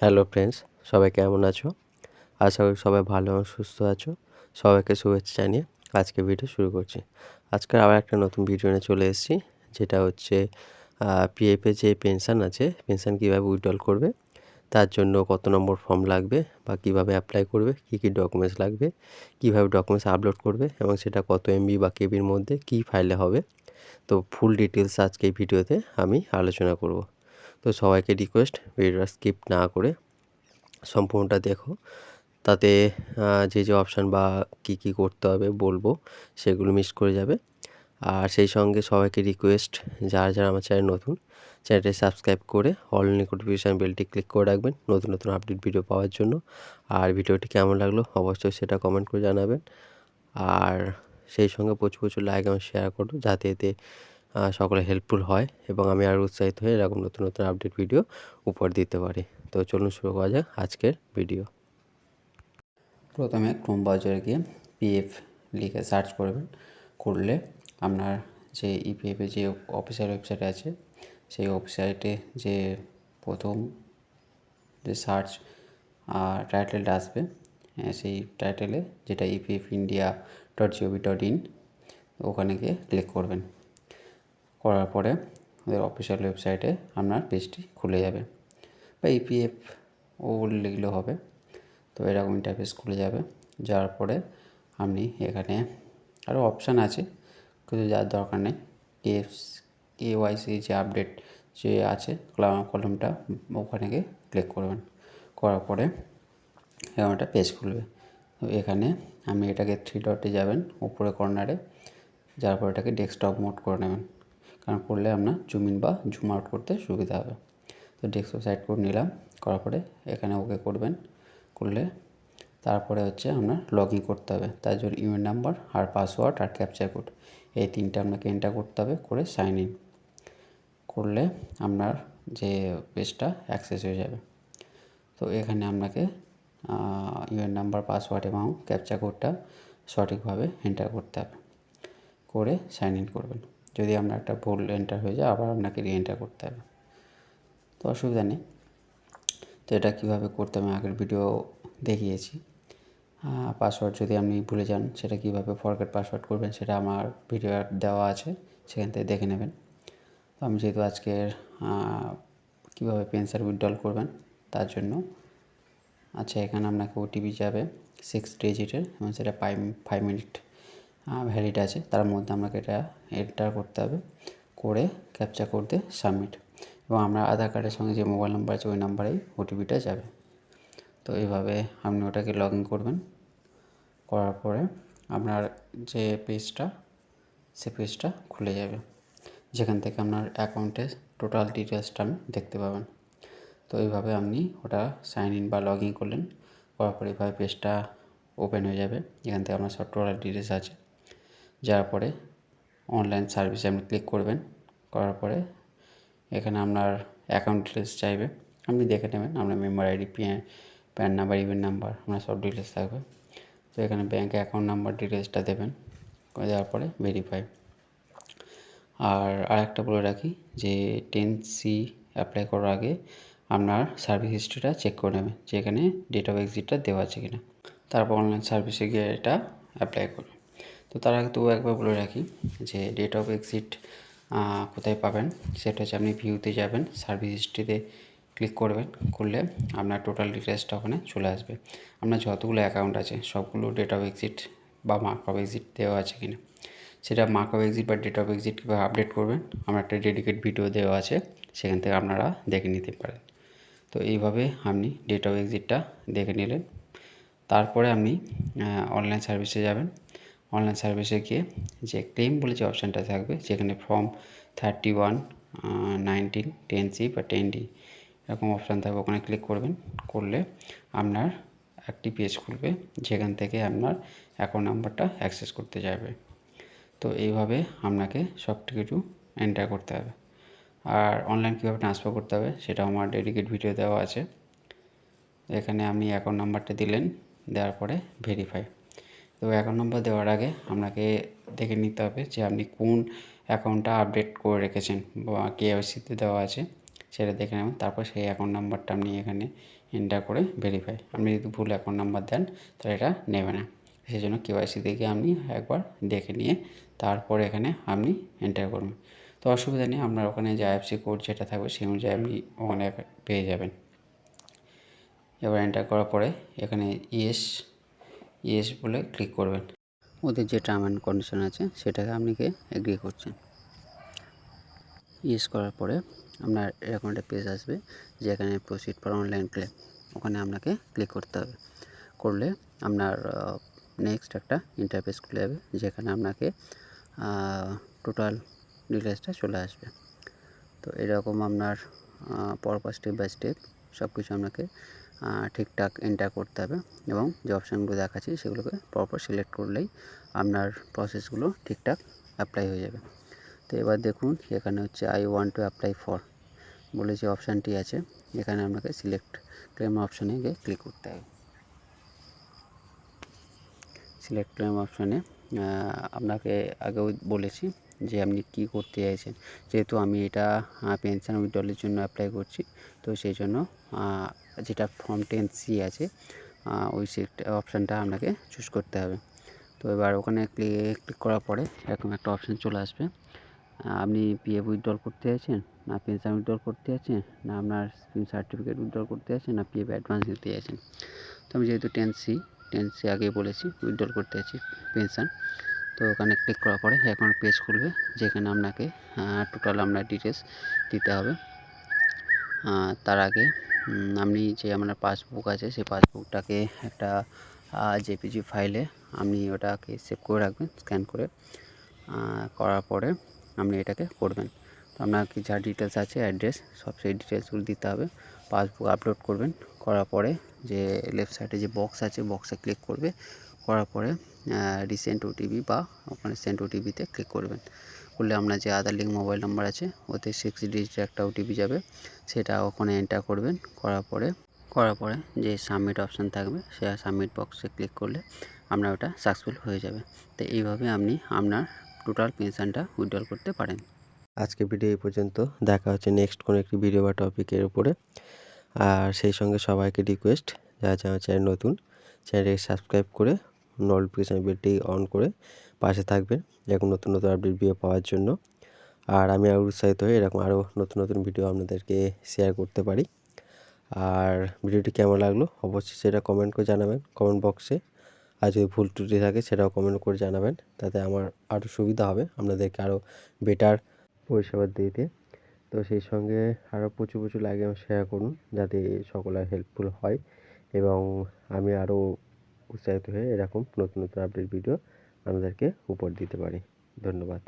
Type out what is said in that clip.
Hello friends, সবাই কেমন আছো? আশা করি সবাই ভালো এবং সুস্থ আছো। সবাইকে শুভেচ্ছা জানিয়ে আজকে ভিডিও শুরু করছি। আজকে আবার একটা নতুন ভিডিও নিয়ে চলে এসেছি, যেটা হচ্ছে পিএফে যে পেনশন আছে, পেনশন কীভাবে উইথড্রল করবে, তার জন্য কত নম্বর ফর্ম লাগবে বা কীভাবে অ্যাপ্লাই করবে, কী কী ডকুমেন্টস লাগবে, কীভাবে ডকুমেন্টস আপলোড করবে এবং সেটা কত এমবি বা কেবির মধ্যে কী ফাইলে হবে। তো ফুল ডিটেলস আজকে এই ভিডিওতে আমি আলোচনা করব। তো সবাইকে রিকোয়েস্ট, ভিডিওটা স্কিপ না করে সম্পূর্ণটা দেখো। তাতে যে অপশান বা কী করতে হবে বলবো, সেগুলো মিস করে যাবে। আর সেই সঙ্গে সবাইকে রিকোয়েস্ট, যারা আমার চ্যানেল নতুন, চ্যানেলটি সাবস্ক্রাইব করে অল নোটিফিকেশান বেলটি ক্লিক করে রাখবেন নতুন আপডেট ভিডিও পাওয়ার জন্য। আর ভিডিওটি কেমন লাগলো অবশ্যই সেটা কমেন্ট করে জানাবেন। আর সেই সঙ্গে প্রচুর লাইক এবং শেয়ার করুন, যাতে এতে সকলে হেল্পফুল হয় এবং আমি আরও উৎসাহিত হয়ে এরকম নতুন আপডেট ভিডিও উপহার দিতে পারি। তো চলুন শুরু করা যাক আজকের ভিডিও। প্রথমে ক্রোম ব্রাউজারে গিয়ে পিএফ লিখে সার্চ করবেন। করলে আপনার যে ইপিএফের যে অফিসিয়াল ওয়েবসাইট আছে, সেই ওয়েবসাইটে যে প্রথম যে সার্চ টাইটেলটা আসবে, সেই টাইটেলে যেটা epfindia.gov.in, ওখানে গিয়ে ক্লিক করবেন। করার পরে ওদের অফিসিয়াল ওয়েবসাইটে আপনার পেজটি খুলে যাবে, বা ইপিএফ ও লিখলেও হবে। তো এরকম ইন্টারফেস খুলে যাবে। যাওয়ার পরে আপনি এখানে আরও অপশান আছে, কিন্তু যার দরকার নেই। কেওয়াইসি যে আপডেট যে আছে কলমটা, ওখানে গিয়ে ক্লিক করবেন। করার পরে এরকম একটা পেজ খুলবে। তো এখানে আপনি এটাকে 3 ডটে যাবেন উপরে কর্নারে, যার পরে এটাকে ডেস্কটপ মোড করে নেবেন, কারণ করলে আপনার জুম ইন বা জুম আউট করতে সুবিধা হবে। তো ডেস্কটপ সাইড করে নিলাম। করার পরে এখানে ওকে করবেন। করলে তারপরে হচ্ছে আপনার লগ ইন করতে হবে। তার জন্য ইমেল নাম্বার আর পাসওয়ার্ড আর ক্যাপচা কোড, এই তিনটা আপনাকে এন্টার করতে হবে। করে সাইন ইন করলে আপনার যে পেজটা অ্যাক্সেস হয়ে যাবে। তো এখানে আপনাকে ইমেল নাম্বার, পাসওয়ার্ড এবং ক্যাপচা কোডটা সঠিকভাবে এন্টার করতে হবে। করে সাইন ইন করবেন। যদি আপনার একটা ভুল এন্টার হয়ে যায়, আবার আপনাকে রিএন্টার করতে হবে। তো অসুবিধা নেই। তো এটা কীভাবে করতে আমি আগের ভিডিও দেখিয়েছি। পাসওয়ার্ড যদি আপনি ভুলে যান, সেটা কীভাবে ফরগেট পাসওয়ার্ড করবেন, সেটা আমার ভিডিও দেওয়া আছে, সেখান থেকে দেখে নেবেন। তো আমি যেহেতু আজকের কীভাবে পেনশন উইথড্রল করবেন তার জন্য, আচ্ছা, এখানে আপনাকে ওটিপি যাবে 6 ডিজিটের, এবং সেটা 5 মিনিট ভ্যালিড আছে। তার মধ্যে আপনাকে এটা এন্টার করতে হবে। করে ক্যাপচা করতে সাবমিট, এবং আপনার আধার কার্ডের সঙ্গে যে মোবাইল নাম্বার আছে ওই নাম্বারেই ওটিপিটা যাবে। তো এইভাবে আপনি ওটাকে লগ ইন করবেন। করার পরে আপনার যে পেজটা, সে পেজটা খুলে যাবে, যেখান থেকে আপনার অ্যাকাউন্টের টোটাল ডিটেলসটা আপনি দেখতে পাবেন। তো এইভাবে আপনি ওটা সাইন ইন বা লগ ইন করলেন। করার পরে এইভাবে পেজটা ওপেন হয়ে যাবে, যেখান থেকে আপনার সব টোটাল ডিটেলস আছে। যাওয়ার পরে অনলাইন সার্ভিসে আপনি ক্লিক করবেন। করার পরে এখানে আপনার অ্যাকাউন্ট ডিটেলস চাইবে, আপনি দেখে নেবেন। আপনার member ID, pan number, email number, আপনার সব ডিটেলস থাকবে। তো এখানে ব্যাঙ্কে অ্যাকাউন্ট নাম্বার ডিটেলসটা দেবেন। করে দেওয়ার পরে ভেরিফাই। আর আরেকটা বলে রাখি যে 10C অ্যাপ্লাই করার আগে আপনার সার্ভিস হিস্ট্রিটা চেক করে নেবেন, যে এখানে ডেট অফ এক্সিটটা দেওয়া আছে কিনা। তারপর অনলাইন সার্ভিসে গিয়ে এটা অ্যাপ্লাই করবেন। তো তার আগে তবু একবার বলে রাখি যে ডেট অফ এক্সিট কোথায় পাবেন। সেটা হচ্ছে আপনি ভিউতে যাবেন, সার্ভিস হিস্ট্রিতে ক্লিক করবেন। করলে আপনার টোটাল ডিটেলসটা ওখানে চলে আসবে। আপনার যতগুলো অ্যাকাউন্ট আছে সবগুলো ডেট অফ এক্সিট বা মার্ক অফ এক্সিট দেওয়া আছে কিনা, সেটা মার্ক অফ এক্সিট বা ডেট অফ এক্সিট কীভাবে আপডেট করবেন, আমার একটা ডেডিকেট ভিডিও দেওয়া আছে, সেখান থেকে আপনারা দেখে নিতে পারেন। তো এইভাবে আপনি ডেট অফ এক্সিটটা দেখে নিলেন। তারপরে আপনি অনলাইন সার্ভিসে যাবেন। অনলাইন সার্ভিসে গিয়ে যে ক্লেম বলে যে অপশানটা থাকবে, যেখানে ফর্ম 31, 19, 10C বা 10D এরকম অপশান থাকবে, ওখানে ক্লিক করবেন। করলে আপনার একটি পেজ খুলবে, যেখান থেকে আপনার অ্যাকাউন্ট নাম্বারটা অ্যাক্সেস করতে যাবে। তো এইভাবে আপনাকে সব কিছু এন্টার করতে হবে। আর অনলাইন কীভাবে ট্রান্সফার করতে হবে সেটা আমার ডেডিকেট ভিডিও দেওয়া আছে। এখানে আপনি অ্যাকাউন্ট নাম্বারটা দিলেন, দেওয়ার পরে ভেরিফাই। তো অ্যাকাউন্ট নাম্বার দেওয়ার আগে আপনাকে দেখে নিতে হবে যে আপনি কোন অ্যাকাউন্টটা আপডেট করে রেখেছেন বা কেওয়াইসিতে দেওয়া আছে সেটা দেখে নেবেন। তারপর সেই অ্যাকাউন্ট নাম্বারটা আপনি এখানে এন্টার করে ভেরিফাই। আপনি যদি ভুল অ্যাকাউন্ট নাম্বার দেন তাহলে এটা নেবে না। সেই জন্য কেওয়াইসি থেকে আপনি একবার দেখে নিয়ে তারপরে এখানে আপনি এন্টার করবেন। তো অসুবিধা নেই, আপনার ওখানে যে আইএফসি কোড যেটা থাকবে সেই অনুযায়ী আপনি ওখানে পেয়ে যাবেন। এবার এন্টার করার পরে এখানে ইয়েস বলে ক্লিক করবেন। ওদের যে টার্ম অ্যান্ড কন্ডিশন আছে সেটাকে আপনি এগ্রি করছেন। ইয়েস করার পরে আপনার এরকম একটা পেজ আসবে যেখানে প্রসিড ফর অনলাইন ক্লেম, ওখানে আপনাকে ক্লিক করতে হবে। করলে আপনার নেক্সট একটা ইন্টারফেস খুলে যাবে যেখানে আপনাকে টোটাল ডিটেলসটা চলে আসবে। তো এরকম আপনার পরপর স্টেপ বাই স্টেপ সব কিছু আপনাকে ঠিকঠাক এন্টার করতে হবে এবং যে অপশানগুলো দেখাচ্ছি সেগুলোকে পরপর সিলেক্ট করলেই আপনার প্রসেসগুলো ঠিকঠাক অ্যাপ্লাই হয়ে যাবে। তো এবার দেখুন এখানে হচ্ছে I want to apply for বলে যে অপশানটি আছে, এখানে আপনাকে সিলেক্ট ক্লেম অপশানে গিয়ে ক্লিক করতে হবে। সিলেক্ট ক্লেম অপশানে আপনাকে আগেও বলেছি যে আপনি কী করতে চাইছেন। যেহেতু আমি এটা পেনশন উইথড্রলের জন্য অ্যাপ্লাই করছি, তো সেই জন্য যেটা ফর্ম 10C আছে ওই অপশানটা আপনাকে চুজ করতে হবে। তো এবার ওখানে ক্লিক করার পরে এরকম একটা অপশান চলে আসবে। আপনি পিএফ উইথড্রল করতে চাইছেন, না পেনশন উইথড্রল করতে চাইছেন, না আপনার স্কিম সার্টিফিকেট উইথড্রল করতে চাইছেন, না পিএফ অ্যাডভান্স নিতে চাইছেন। তো আমি যেহেতু 10C আগেই বলেছি উইথড্রল করতে চাইছি পেনশন, তো ওখানে ক্লিক করার পরে এখন পেজ খুলবে যেখানে আপনাকে টোটাল আপনার ডিটেলস দিতে হবে। তার আগে আপনি যে আপনার পাসবুক আছে সেই পাসবুকটাকে একটা জেপিজি ফাইলে আপনি ওটাকে সেভ করে রাখবেন স্ক্যান করে। করার পরে আপনি এটাকে করবেন। তো আপনার কি যা ডিটেলস আছে অ্যাড্রেস সব সেই ডিটেলসগুলো দিতে হবে। পাসবুক আপলোড করবেন, করার পরে যে লেফট সাইডে যে বক্স আছে বক্সে ক্লিক করবে, করার পরে রিসেন্ট ওটিপি বা ওখানে সেন্ড ওটিপিতে ক্লিক করবেন। করলে আপনার যে আধার লিঙ্ক মোবাইল নাম্বার আছে ওতে 6 ডিজিটের একটা ওটিপি যাবে, সেটা ওখানে এন্টার করবেন। করার পরে যে সাবমিট অপশান থাকবে সে সাবমিট বক্সে ক্লিক করলে আপনার ওটা সাকসেসফুল হয়ে যাবে। তো এইভাবে আপনি আপনার টোটাল পেনশনটা উইথড্রল করতে পারেন। আজকে ভিডিও এই পর্যন্ত। দেখা হচ্ছে নেক্সট কোনো একটি ভিডিও বা টপিকের উপরে। আর সেই সঙ্গে সবাইকে রিকোয়েস্ট, যারা আমার চ্যানেল নতুন, চ্যানেলটি সাবস্ক্রাইব করে নোটিফিকেশান বেলটি অন করে পাশে থাকবেন এরকম নতুন নতুন আপডেট ভিডিও পাওয়ার জন্য। আর আমি আরও উৎসাহিত হয়ে এরকম আরও নতুন নতুন ভিডিও আপনাদেরকে শেয়ার করতে পারি। আর ভিডিওটি কেমন লাগলো অবশ্যই সেটা কমেন্ট করে জানাবেন কমেন্ট বক্সে। আর যদি ভুল ত্রুটি থাকে সেটাও কমেন্ট করে জানাবেন, তাতে আমার আরও সুবিধা হবে আপনাদেরকে আরও বেটার পরিষেবা দিতে। তো সেই সঙ্গে আরও প্রচুর লাইক এবং শেয়ার করুন যাতে সকলের হেল্পফুল হয় এবং আমি আরও উৎসাহিত হয়ে এরকম নতুন নতুন আপডেট ভিডিও আপনাদেরকে উপহার দিতে পারি। ধন্যবাদ।